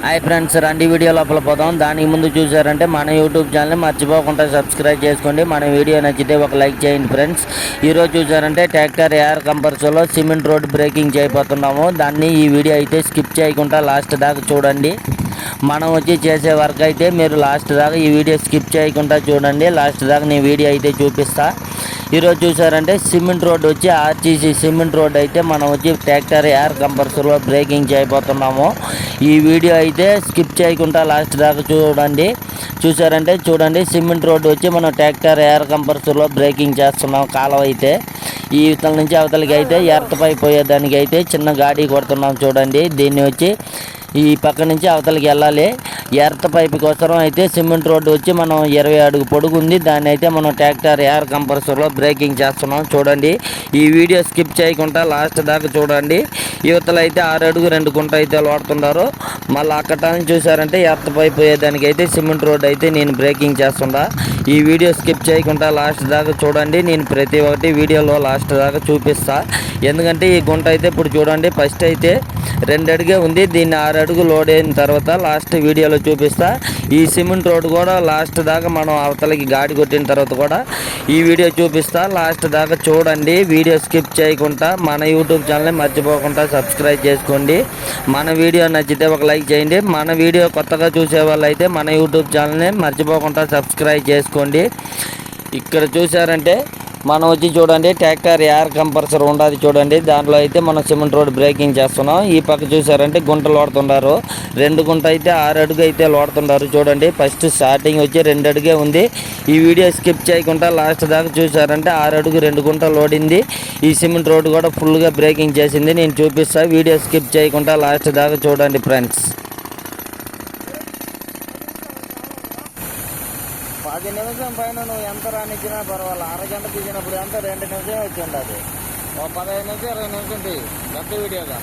Hi friends, రండి video లోపల పోదాం. దానికి ముందు చూసారంటే మన యూట్యూబ్ ఛానల్ని మర్చిపోకుండా సబ్స్క్రైబ్ చేసుకోండి. మన వీడియో నచ్చితే ఒక లైక్ చేయండి ఫ్రెండ్స్. ఈరోజు చూసారంటే ట్రాక్టర్ ఏఆర్ కంపర్స్లో సిమెంట్ రోడ్ బ్రేకింగ్ చేయబోతున్నాము. దాన్ని ఈ వీడియో అయితే స్కిప్ చేయకుండా లాస్ట్ దాకా చూడండి. మనం వచ్చి చేసే వర్క్ అయితే మీరు లాస్ట్ దాకా ఈ వీడియో స్కిప్ చేయకుండా చూడండి. లాస్ట్ దాకా నేను వీడియో అయితే చూపిస్తా. ఈరోజు చూసారంటే సిమెంట్ రోడ్ వచ్చి ఆర్టీసీ సిమెంట్ రోడ్ అయితే మనం వచ్చి ట్రాక్టర్ ఏఆర్ కంపర్స్లో బ్రేకింగ్ చేయబోతున్నాము. ఈ వీడియో అయితే స్కిప్ చేయకుండా లాస్ట్ దాకా చూడండి. చూడండి సిమెంట్ రోడ్ వచ్చి మనం ట్రాక్టర్ ఏఆర్ కంపర్స్లో బ్రేకింగ్ చేస్తున్నాం. కాలువ అయితే ఈ ఇవతల నుంచి అవతలకి అయితే ఎర్తపై పోయేదానికి అయితే చిన్న గాడి కొడుతున్నాం. చూడండి, దీన్ని వచ్చి ఈ పక్క నుంచి అవతలకి వెళ్ళాలి. ఎర్త్ పైపు కోసం అయితే సిమెంట్ రోడ్డు వచ్చి మనం 20 అడుగు పొడుగు ఉంది. దాన్ని అయితే మనం ట్రాక్టర్ ఏఆర్ కంపర్సర్లో బ్రేకింగ్ చేస్తున్నాం. చూడండి, ఈ వీడియో స్కిప్ చేయకుండా లాస్ట్ దాకా చూడండి. యువతలు అయితే 6 అడుగు 2 గుంట అయితే వాడుతున్నారు. మళ్ళీ అక్కడ చూసారంటే ఎర్త్ పైపు పోయేదానికి అయితే సిమెంట్ రోడ్ అయితే నేను బ్రేకింగ్ చేస్తుండా. ఈ వీడియో స్కిప్ చేయకుండా లాస్ట్ దాకా చూడండి. నేను ప్రతి ఒక్కటి వీడియోలో లాస్ట్ దాకా చూపిస్తా. ఎందుకంటే ఈ గుంట అయితే ఇప్పుడు చూడండి, ఫస్ట్ అయితే 2 అడుగే ఉంది. దీన్ని 6 అడుగు లోడ్ అయిన తర్వాత లాస్ట్ వీడియోలో చూపిస్తా. ఈ సిమెంట్ రోడ్ కూడా లాస్ట్ దాకా మనం అవతలకి గాడి కొట్టిన తర్వాత కూడా ఈ వీడియో చూపిస్తా. లాస్ట్ దాకా చూడండి, వీడియో స్కిప్ చేయకుండా. మన యూట్యూబ్ ఛానల్ని మర్చిపోకుండా సబ్స్క్రైబ్ చేసుకోండి. మన వీడియో నచ్చితే ఒక లైక్ చేయండి. మన వీడియో కొత్తగా చూసే వాళ్ళు అయితే మన యూట్యూబ్ ఛానల్ని మర్చిపోకుండా సబ్స్క్రైబ్ చేసుకోండి. ఇక్కడ చూసారంటే మనం వచ్చి చూడండి ట్రాక్టర్ ఏఆర్ కంపర్సర్ ఉండదు. చూడండి, దాంట్లో అయితే మనం సిమెంట్ రోడ్ బ్రేకింగ్ చేస్తున్నాం. ఈ పక్క చూసారంటే గుంటలు వాడుతున్నారు. 2 గుంట అయితే 6 అడుగు అయితే లోడుతున్నారు. చూడండి, ఫస్ట్ స్టార్టింగ్ వచ్చి 2 అడుగే ఉంది. ఈ వీడియో స్కిప్ చేయకుండా లాస్ట్ దాకా చూసారంటే 6 అడుగు 2 గుంట లోడింది. ఈ సిమెంట్ రోడ్ కూడా ఫుల్గా బ్రేకింగ్ చేసింది. నేను చూపిస్తా. వీడియో స్కిప్ చేయకుండా లాస్ట్ దాకా చూడండి ఫ్రెండ్స్. 10 నిమిషం పైన నువ్వు ఎంత రానిచ్చినా పర్వాలేదు. అరగంట తీసినప్పుడు ఎంత 2 నిమిషం వచ్చి ఉండదు. 15 నిమిషం 20 నిమిషం తీ పెద్ద వీడియోగా.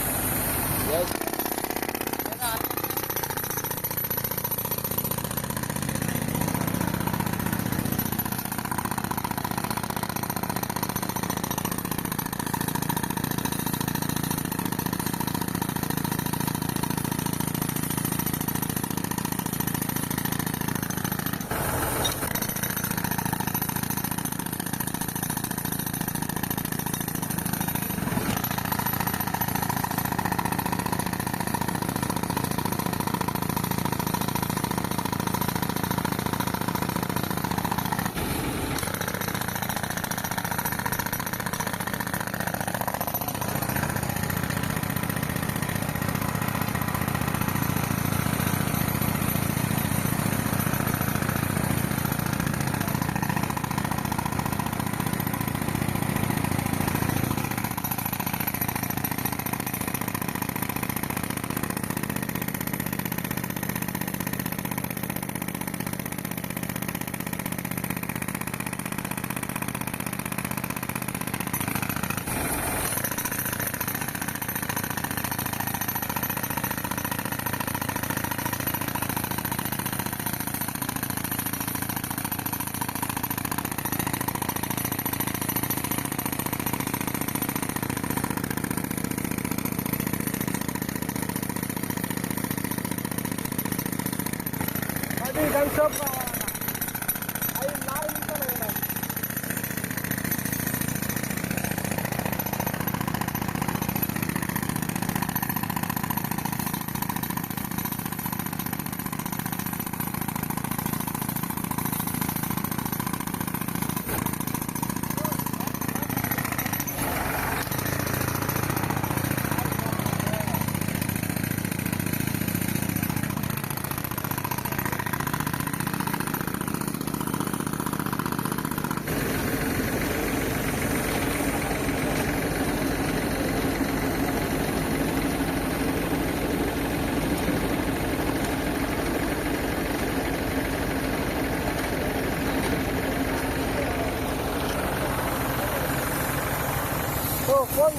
ఫోన్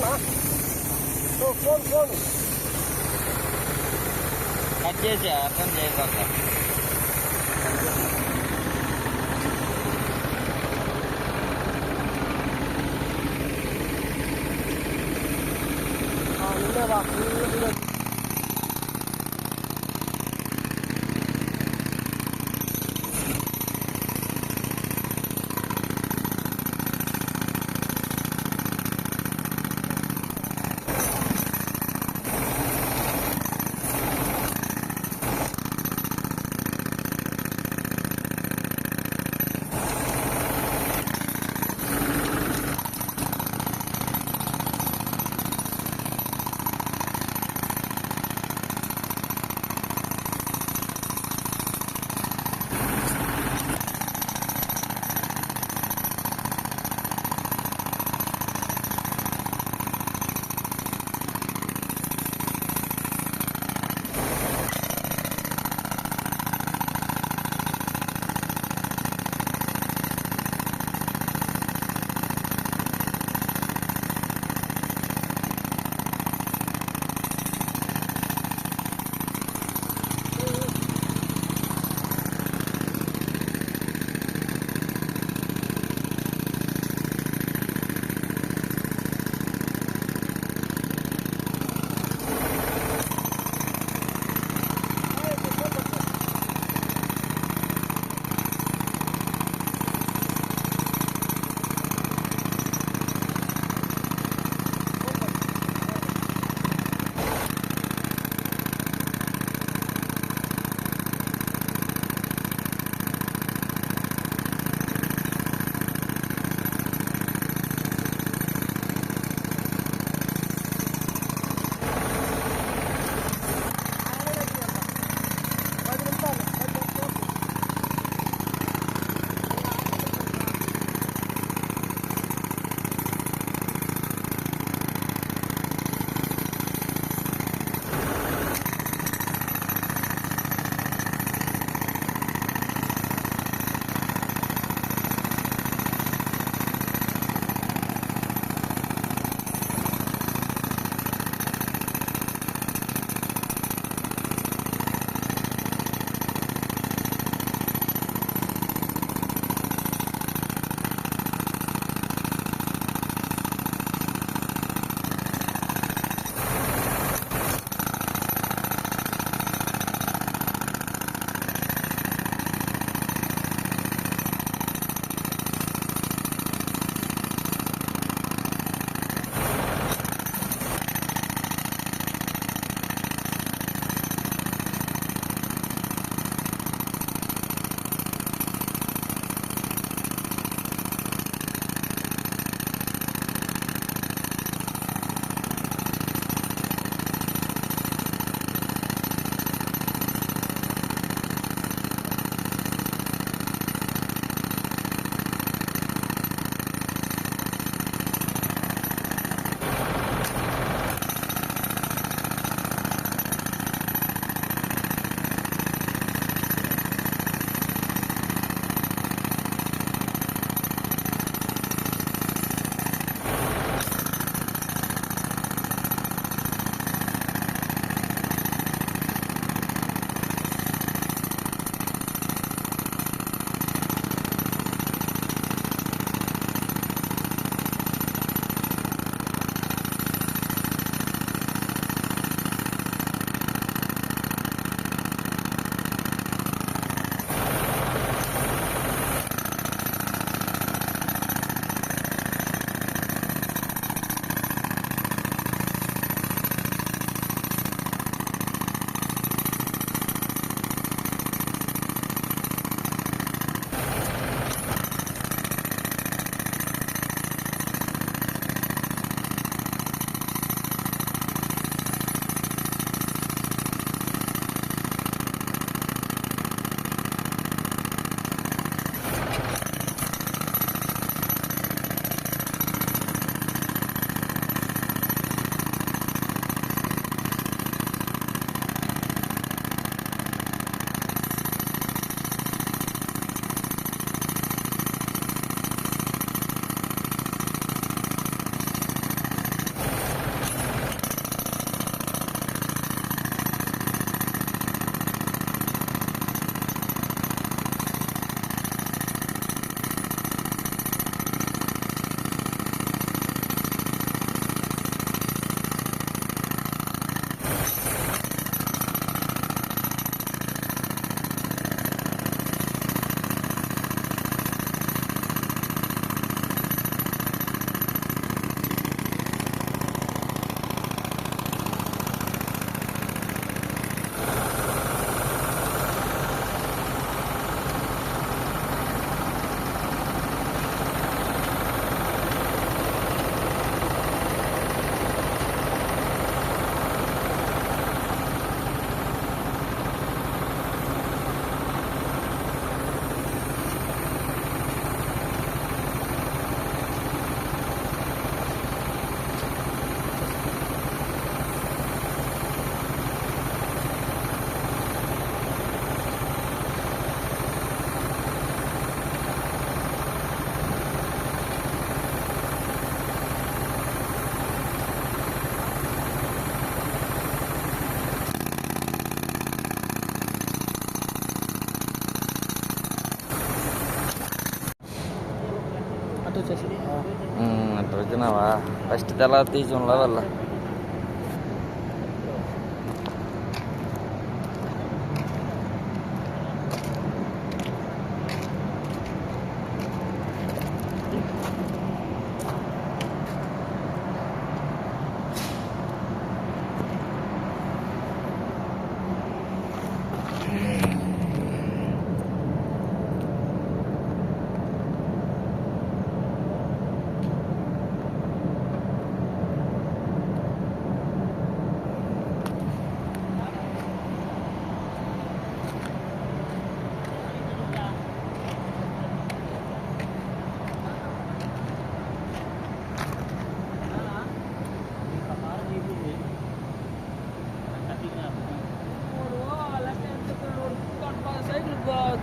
కట్ చేసి అర్థం చేయకుండా అట్లా వచ్చినావా ఫస్ట్ తెల్ల తీసి వాళ్ళ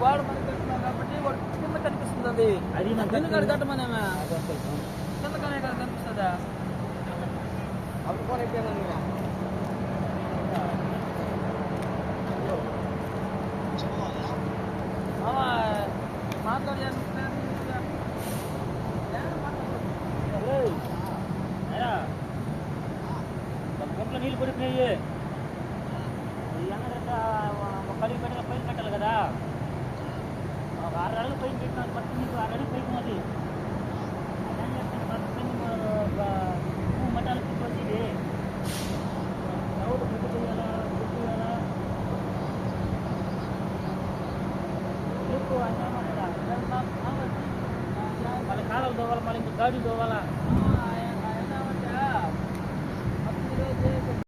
గోడ మనకి కట్టున్నాం కాబట్టి వాడు కింద కనిపిస్తుంది అది కింద కాడ కట్టమనేమే కింద కానీ కనిపిస్తుందా మాట్లాడాను గుంట్లో నీళ్ళు పడిపోయి కలిగి పెట్టిన పైన కట్టాలి కదా ఒక 6 అడుగులు పైన పెట్టినాను ఫస్ట్ నీకు 6 అడుగులు పైకి అది అదేం చేస్తాను ఫస్ట్ మటాలు వచ్చి ఎవరు గుర్తు చేయాలా ఎక్కువ వాళ్ళ కాలాలు తోవాలి మళ్ళీ ఇంకా గాడి తోవాలా